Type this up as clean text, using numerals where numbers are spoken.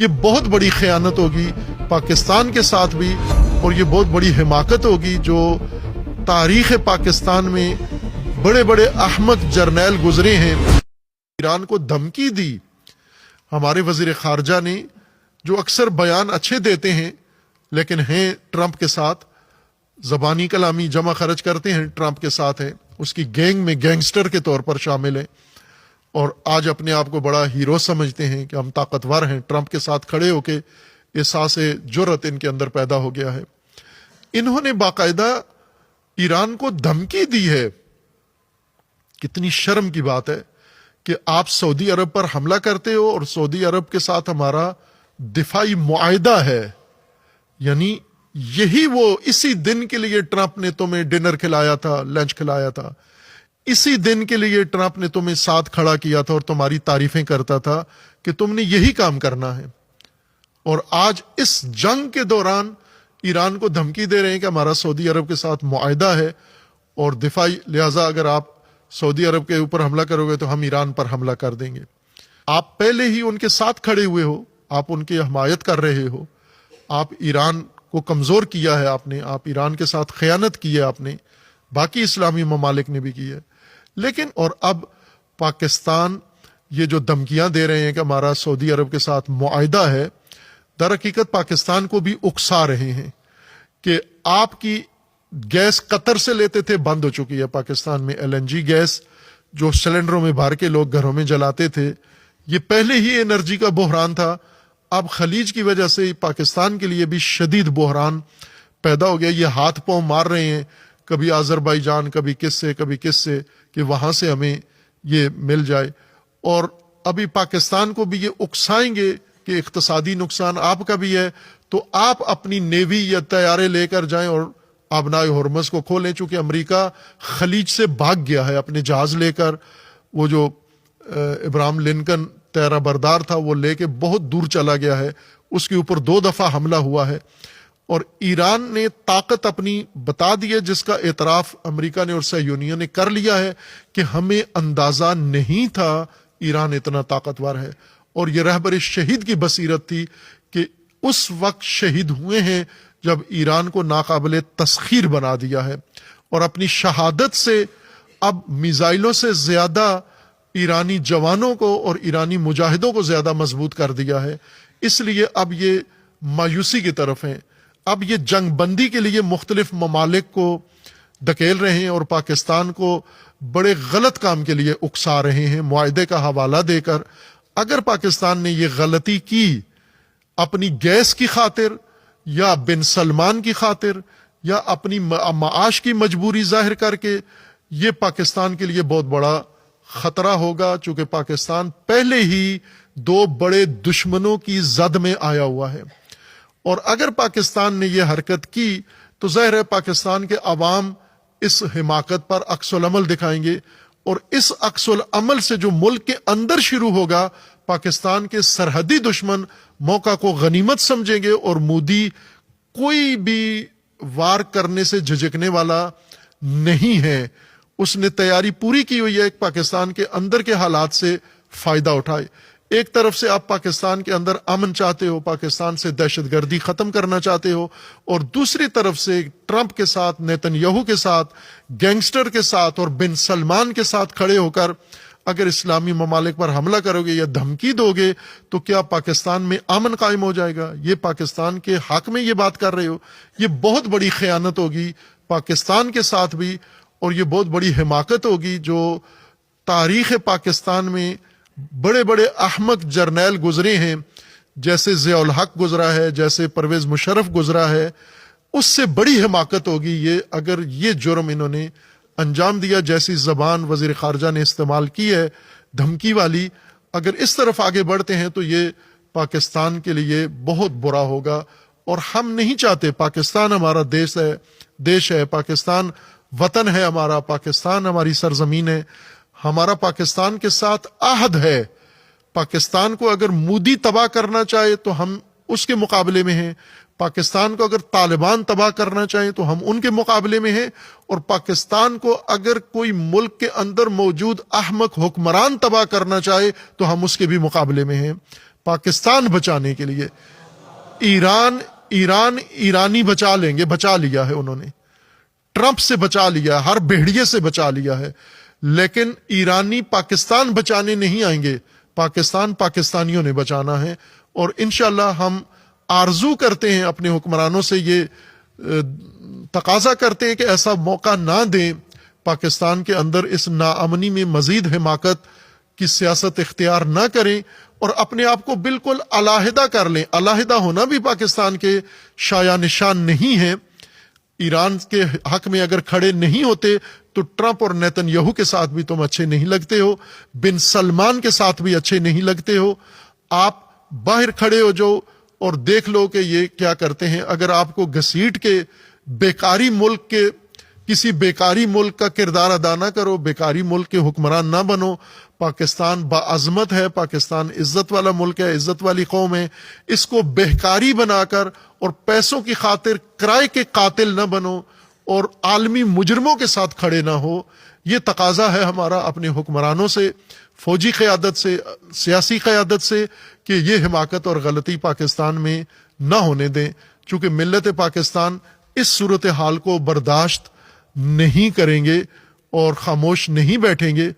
یہ بہت بڑی خیانت ہوگی پاکستان کے ساتھ بھی، اور یہ بہت بڑی حماقت ہوگی جو تاریخ پاکستان میں بڑے بڑے احمق جرنیل گزرے ہیں۔ ایران کو دھمکی دی ہمارے وزیر خارجہ نے، جو اکثر بیان اچھے دیتے ہیں لیکن ہیں ٹرمپ کے ساتھ، زبانی کلامی جمع خرچ کرتے ہیں، ٹرمپ کے ساتھ ہیں، اس کی گینگ میں گینگسٹر کے طور پر شامل ہیں، اور آج اپنے آپ کو بڑا ہیرو سمجھتے ہیں کہ ہم طاقتور ہیں۔ ٹرمپ کے ساتھ کھڑے ہو کے احساس جرأت ان کے اندر پیدا ہو گیا ہے۔ انہوں نے باقاعدہ ایران کو دھمکی دی ہے۔ کتنی شرم کی بات ہے کہ آپ سعودی عرب پر حملہ کرتے ہو اور سعودی عرب کے ساتھ ہمارا دفاعی معاہدہ ہے، یعنی یہی وہ اسی دن کے لیے ٹرمپ نے تمہیں ڈنر کھلایا تھا، لنچ کھلایا تھا، اسی دن کے لیے ٹرمپ نے تمہیں ساتھ کھڑا کیا تھا اور تمہاری تعریفیں کرتا تھا کہ تم نے یہی کام کرنا ہے، اور آج اس جنگ کے دوران ایران کو دھمکی دے رہے ہیں کہ ہمارا سعودی عرب کے ساتھ معاہدہ ہے اور دفاعی، لہٰذا اگر آپ سعودی عرب کے اوپر حملہ کرو گے تو ہم ایران پر حملہ کر دیں گے۔ آپ پہلے ہی ان کے ساتھ کھڑے ہوئے ہو، آپ ان کی حمایت کر رہے ہو، آپ ایران کو کمزور کیا ہے، آپ ایران کے ساتھ خیانت کی ہے، آپ نے باقی اسلامی ممالک نے بھی کی ہے، لیکن اور اب پاکستان یہ جو دھمکیاں دے رہے ہیں کہ ہمارا سعودی عرب کے ساتھ معاہدہ ہے، در حقیقت پاکستان کو بھی اکسا رہے ہیں کہ آپ کی گیس قطر سے لیتے تھے، بند ہو چکی ہے پاکستان میں۔ LNG گیس جو سلنڈروں میں بھر کے لوگ گھروں میں جلاتے تھے، یہ پہلے ہی انرجی کا بحران تھا، اب خلیج کی وجہ سے پاکستان کے لیے بھی شدید بحران پیدا ہو گیا۔ یہ ہاتھ پاؤں مار رہے ہیں، کبھی آذربائیجان، کبھی کس سے کہ وہاں سے ہمیں یہ مل جائے، اور ابھی پاکستان کو بھی یہ اکسائیں گے کہ اقتصادی نقصان آپ کا بھی ہے، تو آپ اپنی نیوی یا طیارے لے کر جائیں اور آبنائے ہرمز کو کھولیں، چونکہ امریکہ خلیج سے بھاگ گیا ہے اپنے جہاز لے کر۔ وہ جو ابراہم لنکن طیارہ بردار تھا وہ لے کے بہت دور چلا گیا ہے، اس کے اوپر 2 دفعہ حملہ ہوا ہے، اور ایران نے طاقت اپنی بتا دی ہے، جس کا اعتراف امریکہ نے اور صہیونیوں نے کر لیا ہے کہ ہمیں اندازہ نہیں تھا ایران اتنا طاقتور ہے، اور یہ رہبر شہید کی بصیرت تھی کہ اس وقت شہید ہوئے ہیں جب ایران کو ناقابل تسخیر بنا دیا ہے، اور اپنی شہادت سے اب میزائلوں سے زیادہ ایرانی جوانوں کو اور ایرانی مجاہدوں کو زیادہ مضبوط کر دیا ہے۔ اس لیے اب یہ مایوسی کی طرف ہیں، اب یہ جنگ بندی کے لیے مختلف ممالک کو دھکیل رہے ہیں اور پاکستان کو بڑے غلط کام کے لیے اکسا رہے ہیں معاہدے کا حوالہ دے کر۔ اگر پاکستان نے یہ غلطی کی اپنی گیس کی خاطر یا بن سلمان کی خاطر یا اپنی معاش کی مجبوری ظاہر کر کے، یہ پاکستان کے لیے بہت بڑا خطرہ ہوگا، چونکہ پاکستان پہلے ہی 2 بڑے دشمنوں کی زد میں آیا ہوا ہے، اور اگر پاکستان نے یہ حرکت کی تو ظاہر ہے پاکستان کے عوام اس حماقت پر عکس العمل دکھائیں گے، اور اس عکس العمل سے جو ملک کے اندر شروع ہوگا، پاکستان کے سرحدی دشمن موقع کو غنیمت سمجھیں گے، اور مودی کوئی بھی وار کرنے سے جھجکنے والا نہیں ہے۔ اس نے تیاری پوری کی ہوئی ہے کہ پاکستان کے اندر کے حالات سے فائدہ اٹھائے۔ ایک طرف سے آپ پاکستان کے اندر امن چاہتے ہو، پاکستان سے دہشت گردی ختم کرنا چاہتے ہو، اور دوسری طرف سے ٹرمپ کے ساتھ، نیتن یاہو کے ساتھ، گینگسٹر کے ساتھ اور بن سلمان کے ساتھ کھڑے ہو کر اگر اسلامی ممالک پر حملہ کرو گے یا دھمکی دو گے تو کیا پاکستان میں امن قائم ہو جائے گا؟ یہ پاکستان کے حق میں یہ بات کر رہے ہو، یہ بہت بڑی خیانت ہوگی پاکستان کے ساتھ بھی، اور یہ بہت بڑی حماقت ہوگی جو تاریخ پاکستان میں بڑے بڑے احمق جرنیل گزرے ہیں، جیسے ضیاء الحق گزرا ہے، جیسے پرویز مشرف گزرا ہے، اس سے بڑی حماقت ہوگی یہ اگر یہ جرم انہوں نے انجام دیا۔ جیسی زبان وزیر خارجہ نے استعمال کی ہے دھمکی والی، اگر اس طرف آگے بڑھتے ہیں تو یہ پاکستان کے لیے بہت برا ہوگا، اور ہم نہیں چاہتے۔ پاکستان ہمارا دیش ہے، پاکستان وطن ہے ہمارا، پاکستان ہماری سرزمین ہے، ہمارا پاکستان کے ساتھ عہد ہے۔ پاکستان کو اگر مودی تباہ کرنا چاہے تو ہم اس کے مقابلے میں ہیں، پاکستان کو اگر طالبان تباہ کرنا چاہیں تو ہم ان کے مقابلے میں ہیں، اور پاکستان کو اگر کوئی ملک کے اندر موجود احمق حکمران تباہ کرنا چاہے تو ہم اس کے بھی مقابلے میں ہیں۔ پاکستان بچانے کے لیے ایرانی بچا لیں گے، بچا لیا ہے انہوں نے، ٹرمپ سے بچا لیا، ہر بھیڑیے سے بچا لیا ہے، لیکن ایرانی پاکستان بچانے نہیں آئیں گے، پاکستانیوں نے بچانا ہے۔ اور انشاءاللہ ہم آرزو کرتے ہیں اپنے حکمرانوں سے، یہ تقاضا کرتے ہیں کہ ایسا موقع نہ دیں پاکستان کے اندر، اس ناامنی میں مزید حماقت کی سیاست اختیار نہ کریں اور اپنے آپ کو بالکل علیحدہ کر لیں۔ علیحدہ ہونا بھی پاکستان کے شایان نشان نہیں ہے۔ ایران کے حق میں اگر کھڑے نہیں ہوتے تو ٹرمپ اور نیتن یہو کے ساتھ بھی تم اچھے نہیں لگتے ہو، بن سلمان کے ساتھ بھی اچھے نہیں لگتے ہو۔ آپ باہر کھڑے ہو جو اور دیکھ لو کہ یہ کیا کرتے ہیں۔ اگر آپ کو گھسیٹ کے کسی بیکاری ملک کا کردار ادا نہ کرو، بیکاری ملک کے حکمران نہ بنو۔ پاکستان باعظمت ہے، پاکستان عزت والا ملک ہے، عزت والی قوم ہے، اس کو بہکاری بنا کر اور پیسوں کی خاطر کرائے کے قاتل نہ بنو اور عالمی مجرموں کے ساتھ کھڑے نہ ہو۔ یہ تقاضا ہے ہمارا اپنے حکمرانوں سے، فوجی قیادت سے، سیاسی قیادت سے، کہ یہ حماقت اور غلطی پاکستان میں نہ ہونے دیں، چونکہ ملت پاکستان اس صورتحال کو برداشت نہیں کریں گے اور خاموش نہیں بیٹھیں گے۔